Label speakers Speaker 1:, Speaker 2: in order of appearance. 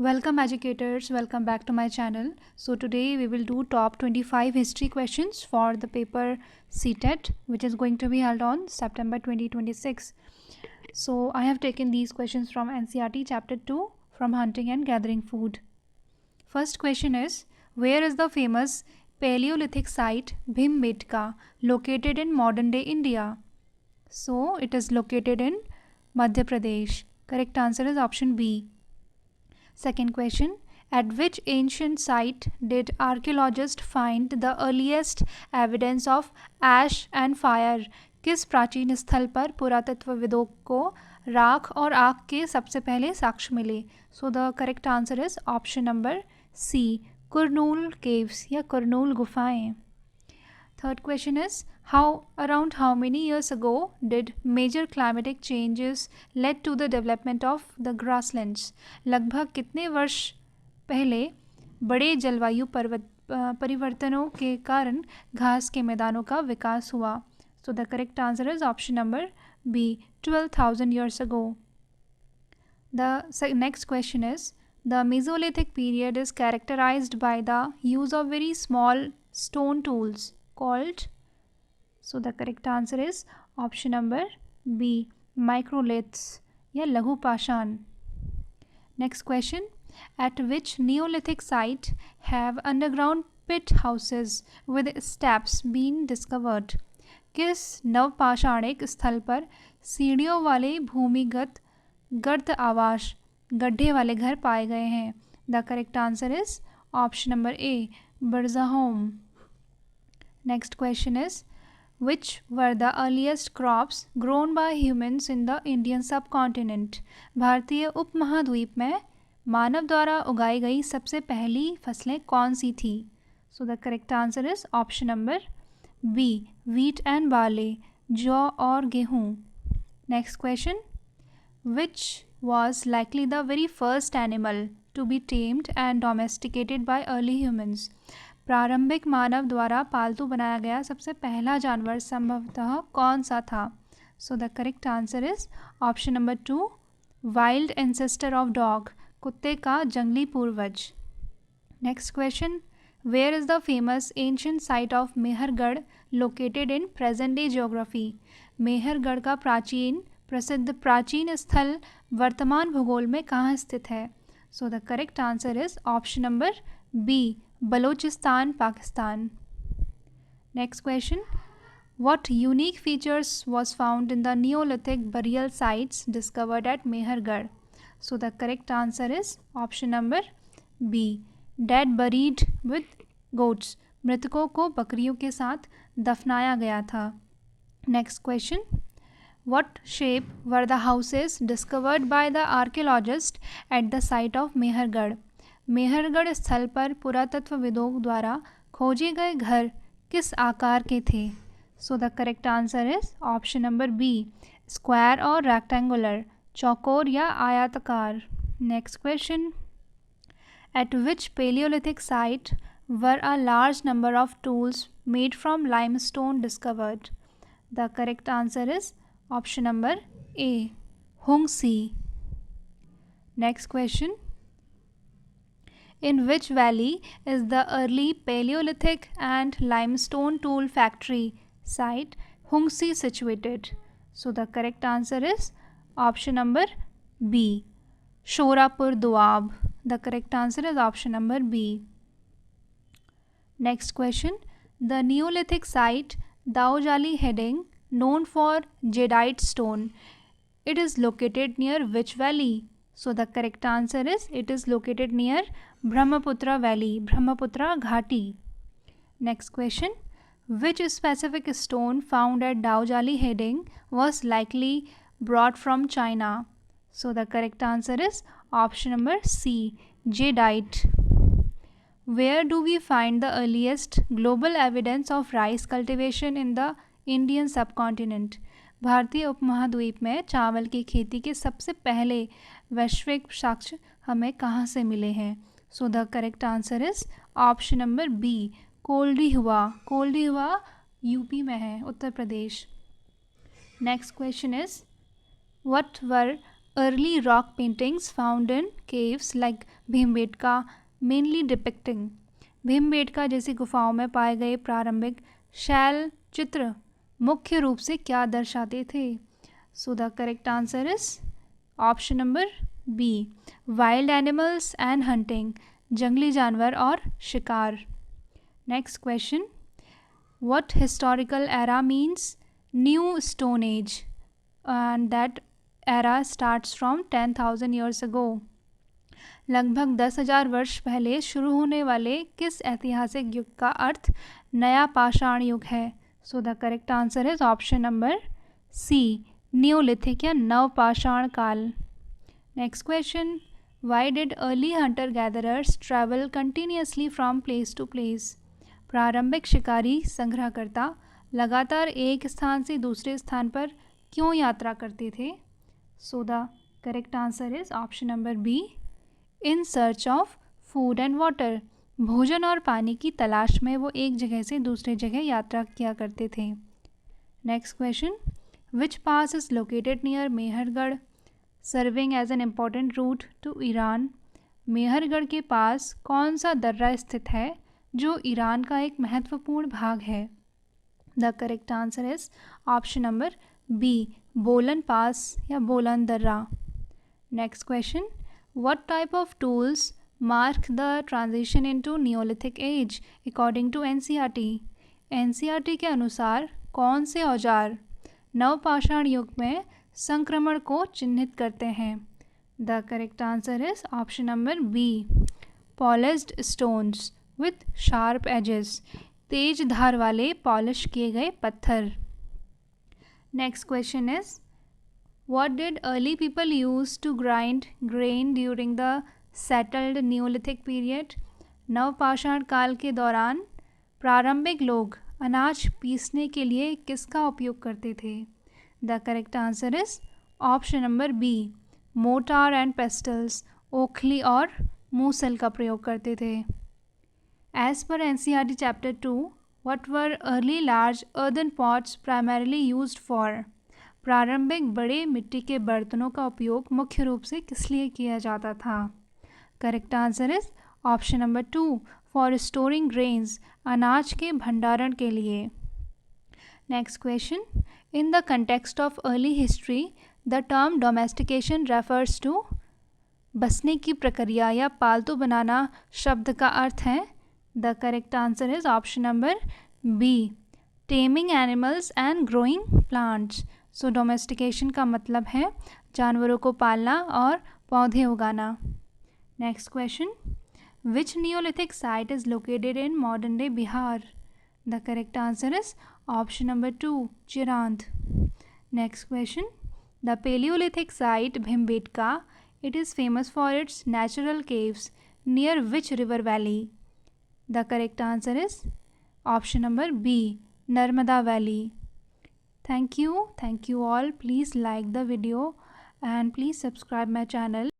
Speaker 1: Welcome educators, welcome back to my channel. So today we will do top 25 history questions for the paper CTET, which is going to be held on September 2026. So I have taken these questions from NCERT chapter 2 from hunting and gathering food. First question is, where is the famous Paleolithic site Bhimbetka located in modern day India? So it is located in Madhya Pradesh. Correct answer is option B. Second question, at which ancient site did archaeologists find the earliest evidence of ash and fire? किस प्राचीन स्थल पर पुरातत्वविदों को राख और आग के सबसे पहले साक्ष्य मिले? So the correct answer is option number C, Kurnool caves या कुरनूल गुफाएं. Third question is, around how many years ago did major climatic changes led to the development of the grasslands? लगभग कितने वर्ष पहले बड़े जलवायु परिवर्तनों के कारण घास के मैदानों का विकास हुआ? So the correct answer is option number B, 12,000 years ago. The next question is, the Mesolithic period is characterized by the use of very small stone tools called. So the correct answer is option number B, microliths या लघु पाषाण. Next question, at which Neolithic site have underground pit houses with steps been discovered? किस नवपाषाणिक स्थल पर सीढ़ियों वाले भूमिगत गर्त आवास गड्ढे वाले घर पाए गए हैं? The correct answer is option number A, Burzahom. Next question is, which were the earliest crops grown by humans in the Indian subcontinent? भारतीय उपमहाद्वीप में मानव द्वारा उगाई गई सबसे पहली फसलें कौन सी थी? So the correct answer is option number B, wheat and barley, जौ और गेहूँ. Next question, which was likely the very first animal to be tamed and domesticated by early humans? प्रारंभिक मानव द्वारा पालतू बनाया गया सबसे पहला जानवर संभवतः कौन सा था? So the correct answer is option number 2, wild ancestor of dog, कुत्ते का जंगली पूर्वज. Next question, where is the famous ancient site of Mehrgarh located in present day geography? Mehrgarh का प्रसिद्ध प्राचीन स्थल वर्तमान भूगोल में कहाँ स्थित है? So the correct answer is option number B, Balochistan, Pakistan. Next question, what unique features was found in the Neolithic burial sites discovered at Mehergarh? So the correct answer is option number B, dead buried with goats, मृतकों को बकरियों के साथ दफनाया गया था. Next question, what shape were the houses discovered by the archaeologist at the site of Mehergarh? Mehrgarh स्थल पर पुरातत्वविदों द्वारा खोजे गए घर किस आकार के थे? So the correct answer is option number B, square और रेक्टेंगुलर, चौकोर या आयताकार. Next question, at which palaeolithic site were a large number of tools made from limestone discovered? The correct answer is option number A, Hunsgi. Next question, in which valley is the early Paleolithic and limestone tool factory site Hungsi situated? So the correct answer is option number B, Shorapur Doab. The correct answer is option number B. Next question, the Neolithic site Daojali Heading, known for jadeite stone, it is located near which valley? So the correct answer is it is located near Brahmaputra Valley, Brahmaputra Ghati. Next question, which specific stone found at Daojali Heading was likely brought from China? So the correct answer is option number C, jadeite. Where do we find the earliest global evidence of rice cultivation in the Indian subcontinent? भारतीय उपमहाद्वीप में चावल की खेती के सबसे पहले वैश्विक साक्ष्य हमें कहाँ से मिले हैं? So the correct answer is option number B, Koldihwa UP में है, Uttar Pradesh. Next question is, what were early rock paintings found in caves like Bhimbetka mainly depicting? Bhimbetka जैसी गुफाओं में पाए गए प्रारंभिक शैल चित्र मुख्य रूप से क्या दर्शाते थे? So the correct answer is option number B, wild animals and hunting, जंगली जानवर और शिकार. Next question, what historical era means new stone age and that era starts from 10,000 years ago? लगभग 10,000 वर्ष पहले शुरू होने वाले किस ऐतिहासिक युग का अर्थ नया पाषाण युग है? So the correct answer is option number C, neolithic या नवपाषाण काल. Next question, why did early hunter gatherers travel continuously from place to place? प्रारंभिक शिकारी संग्रहकर्ता लगातार एक स्थान से दूसरे स्थान पर क्यों यात्रा करते थे? So the correct answer is option number B, in search of food and water. भोजन और पानी की तलाश में वो एक जगह से दूसरे जगह यात्रा किया करते थे. Next question, which pass is located near Mehrgarh serving as an important route to Iran? Mehrgarh के पास कौन सा दर्रा स्थित है जो ईरान का एक महत्वपूर्ण भाग है? The correct answer is option number B, Bolan pass या बोलन दर्रा. Next question, what type of tools mark the transition into Neolithic age according to NCERT? NCERT के अनुसार कौन से औजार नवपाषाण युग में संक्रमण को चिन्हित करते हैं? The correct answer is option number B, polished stones with sharp edges, तेज धार वाले पॉलिश किए गए पत्थर. Next question is, what did early people use to grind grain during the settled Neolithic period? नवपाषाण काल के दौरान प्रारंभिक लोग अनाज पीसने के लिए किसका उपयोग करते थे? The correct answer is option number B, mortar and pestles, ओखली और मूसल का प्रयोग करते थे. As per NCERT chapter 2, what were early large earthen pots primarily used for? प्रारंभिक बड़े मिट्टी के बर्तनों का उपयोग मुख्य रूप से किस लिए किया जाता था? Correct answer is option number 2, for storing grains, अनाज के भंडारण के लिए. Next question, in the context of early history the term domestication refers to? बसने की प्रक्रिया या पालतू बनाना शब्द का अर्थ है? The correct answer is option number B, taming animals and growing plants. So domestication का मतलब है जानवरों को पालना और पौधे उगाना. Next question, which neolithic site is located in modern day Bihar? The correct answer is option number 2, Chirand. Next question, the palaeolithic site Bhimbetka, it is famous for its natural caves near which river valley? The correct answer is option number B, Narmada valley. Thank you all. Please like the video and please subscribe my channel.